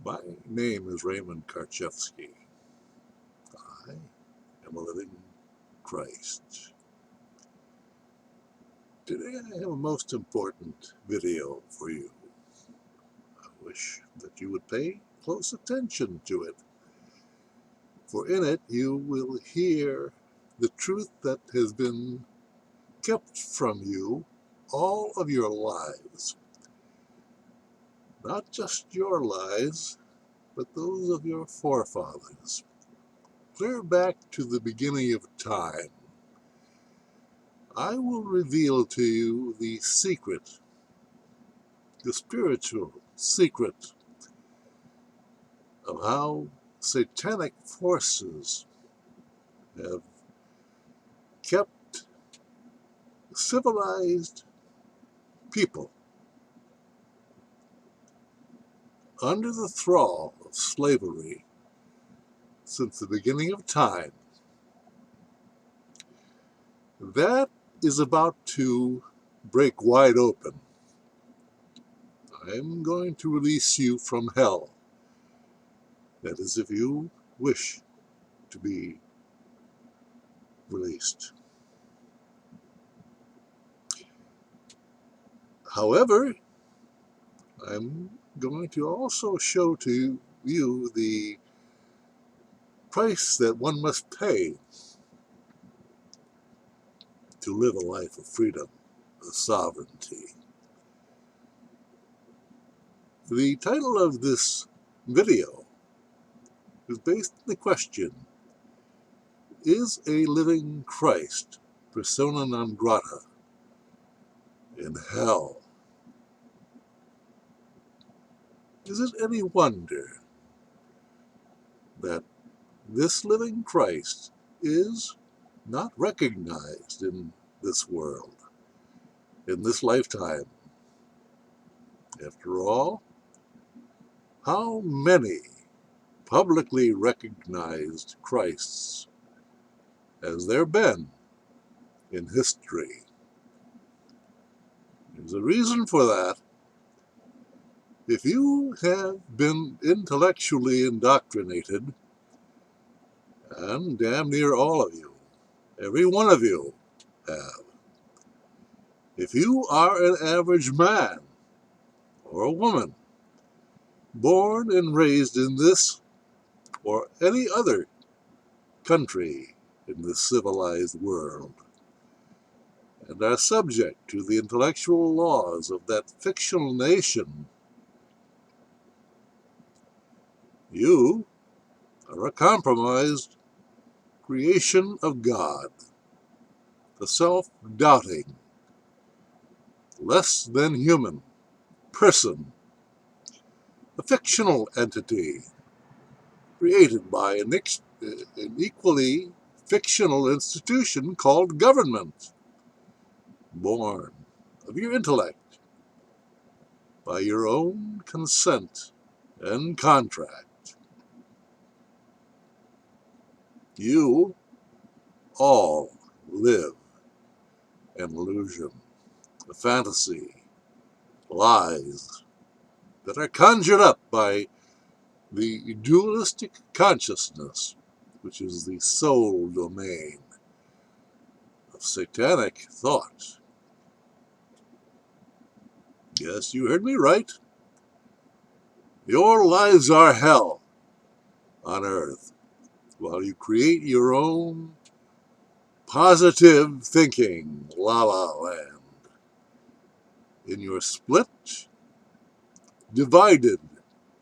My name is Raymond Karchevsky. I am a living Christ. Today I have a most important video for you. I wish that you would pay close attention to it, for in it you will hear the truth that has been kept from you all of your lives. Not just your lives, but those of your forefathers. Clear back to the beginning of time. I will reveal to you the secret, the spiritual secret of how satanic forces have kept civilized people under the thrall of slavery since the beginning of time. That is about to break wide open. I am going to release you from hell. That is, if you wish to be released. However, I'm going to also show to you the price that one must pay to live a life of freedom, of sovereignty. The title of this video is based on the question, is a living Christ, persona non grata, in hell? Is it any wonder that this living Christ is not recognized in this world, in this lifetime? After all, how many publicly recognized Christs has there been in history? There's a reason for that. If you have been intellectually indoctrinated, and damn near all of you, every one of you have, if you are an average man or a woman, born and raised in this or any other country in this civilized world, and are subject to the intellectual laws of that fictional nation, you are a compromised creation of God, the self-doubting, less than human person, a fictional entity created by an equally fictional institution called government, born of your intellect by your own consent and contract. You all live an illusion, a fantasy, lies that are conjured up by the dualistic consciousness, which is the sole domain of satanic thought. Yes, you heard me right. Your lives are hell on earth while you create your own positive thinking la-la land in your split, divided,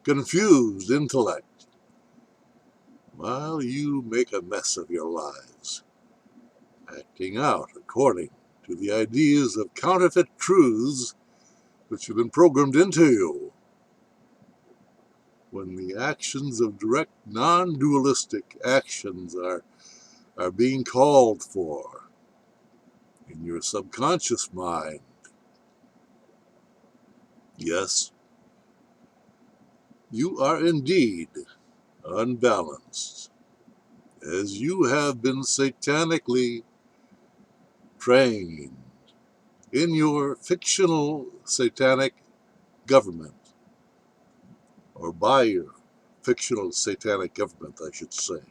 confused intellect, while you make a mess of your lives, acting out according to the ideas of counterfeit truths which have been programmed into you, when the actions of direct non-dualistic actions are being called for in your subconscious mind. Yes, you are indeed unbalanced, as you have been satanically trained in your fictional satanic government, or by your fictional satanic government, I should say.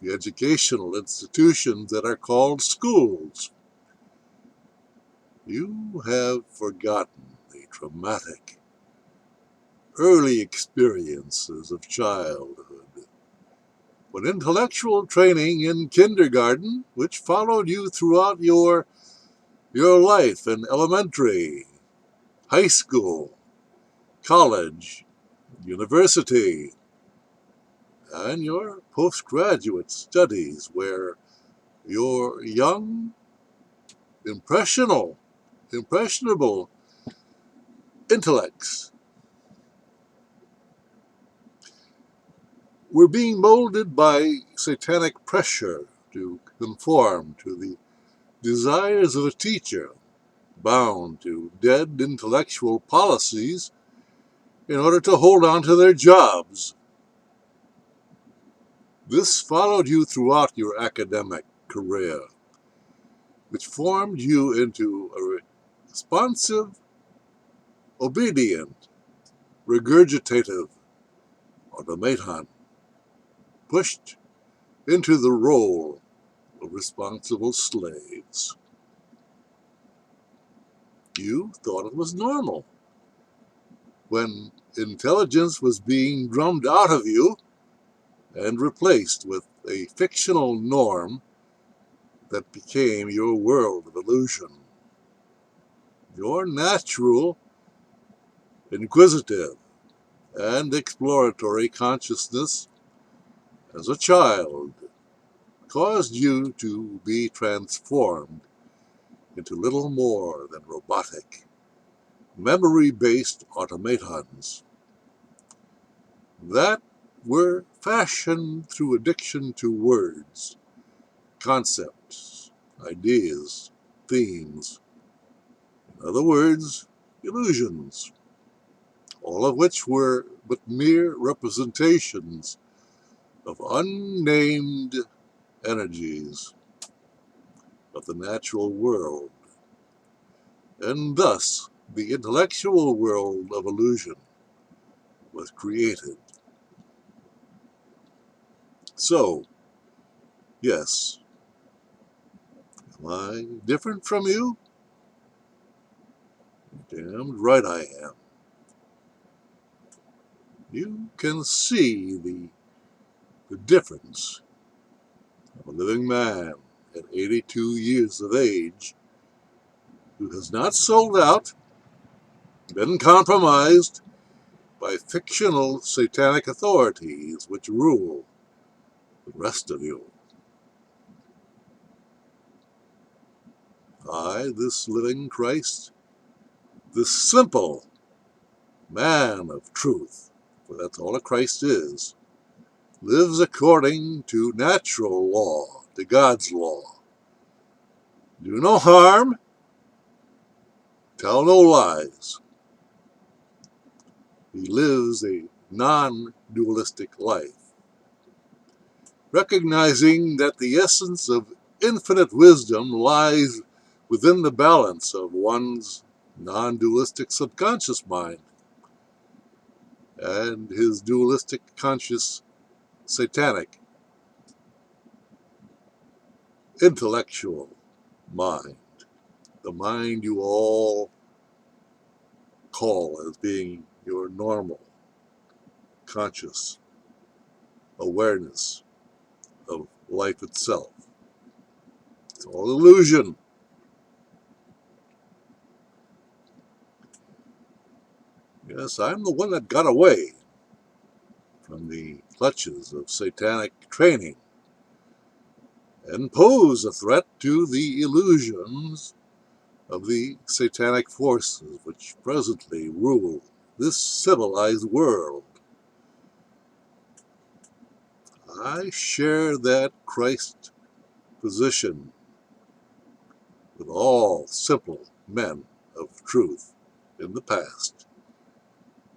The educational institutions that are called schools. You have forgotten the traumatic early experiences of childhood, when intellectual training in kindergarten, which followed you throughout your life in elementary, high school, college, university, and your postgraduate studies, where your young, impressionable intellects were being molded by satanic pressure to conform to the desires of a teacher, bound to dead intellectual policies in order to hold on to their jobs. This followed you throughout your academic career, which formed you into a responsive, obedient, regurgitative automaton, pushed into the role of responsible slaves. You thought it was normal. When intelligence was being drummed out of you and replaced with a fictional norm that became your world of illusion. Your natural, inquisitive, and exploratory consciousness as a child caused you to be transformed into little more than robotic, memory-based automatons that were fashioned through addiction to words, concepts, ideas, themes, in other words, illusions, all of which were but mere representations of unnamed energies of the natural world, and thus the intellectual world of illusion was created. So, yes, am I different from you? Damned right I am. You can see the difference of a living man at 82 years of age who has not sold out, been compromised by fictional satanic authorities which rule the rest of you. I, this living Christ, this simple man of truth, for that's all a Christ is, lives according to natural law, to God's law. Do no harm, tell no lies. He lives a non-dualistic life, recognizing that the essence of infinite wisdom lies within the balance of one's non-dualistic subconscious mind and his dualistic conscious satanic intellectual mind, the mind you all call as being your normal conscious awareness of life itself. It's all illusion. Yes, I'm the one that got away from the clutches of satanic training and pose a threat to the illusions of the satanic forces which presently rule this civilized world. I share that Christ position with all simple men of truth in the past.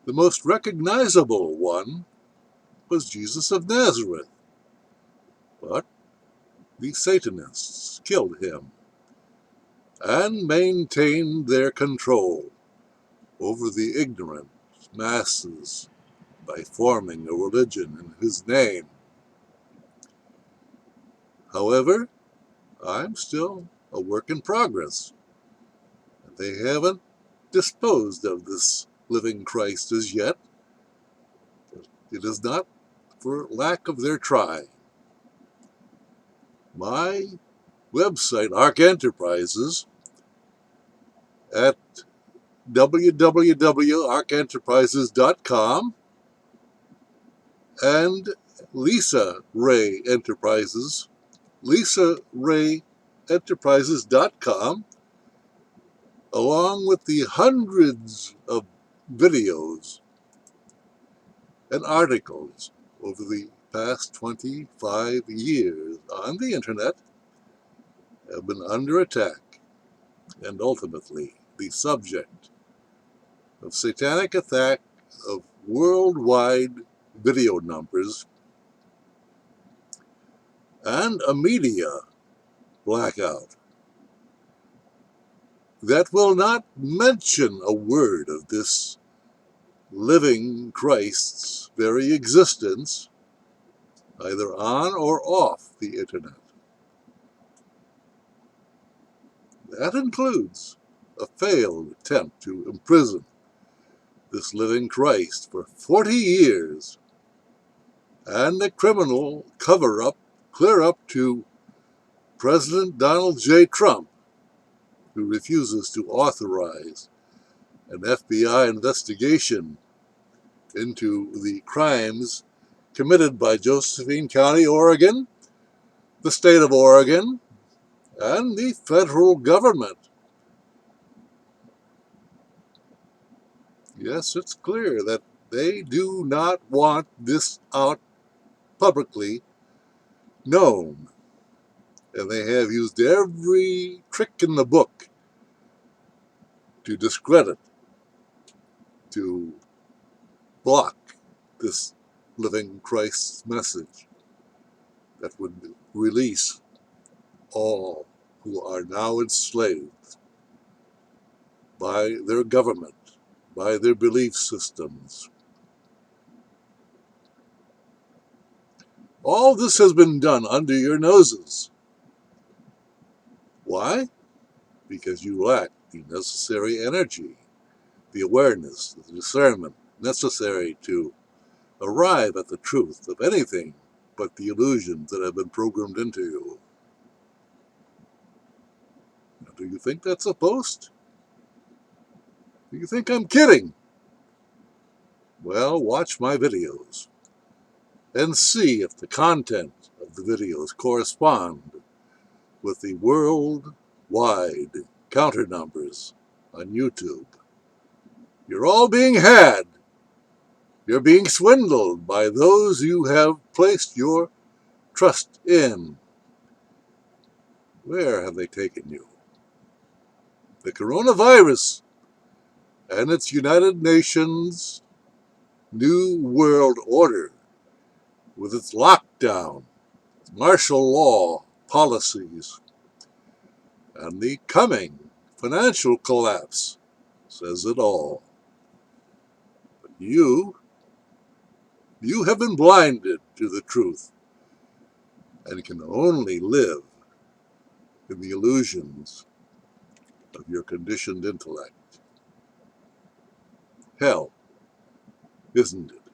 The most recognizable one was Jesus of Nazareth, but the Satanists killed him and maintained their control over the ignorant masses by forming a religion in his name. However, I'm still a work in progress. They haven't disposed of this living Christ as yet. It is not for lack of their trying. My website, Ark Enterprises, at www.arkenterprises.com, and Lisa Ray Enterprises, lisarayenterprises.com, along with the hundreds of videos and articles over the past 25 years on the internet, have been under attack and ultimately the subject of satanic attack of worldwide video numbers and a media blackout that will not mention a word of this living Christ's very existence, either on or off the internet. That includes a failed attempt to imprison this living Christ for 40 years and a criminal cover-up clear up to President Donald J. Trump, who refuses to authorize an FBI investigation into the crimes committed by Josephine County, Oregon, the state of Oregon, and the federal government. Yes, it's clear that they do not want this out publicly known, and they have used every trick in the book to discredit, to block this living Christ's message that would release all who are now enslaved by their government, by their belief systems. All this has been done under your noses. Why? Because you lack the necessary energy, the awareness, the discernment necessary to arrive at the truth of anything but the illusions that have been programmed into you. Now, do you think that's a boast? Do you think I'm kidding? Well, watch my videos and see if the content of the videos correspond with the worldwide counter numbers on YouTube. You're all being had. You're being swindled by those you have placed your trust in. Where have they taken you? The coronavirus and its United Nations New World Order, with its lockdown, martial law policies, and the coming financial collapse, says it all. But you have been blinded to the truth and can only live in the illusions of your conditioned intellect. Hell, isn't it?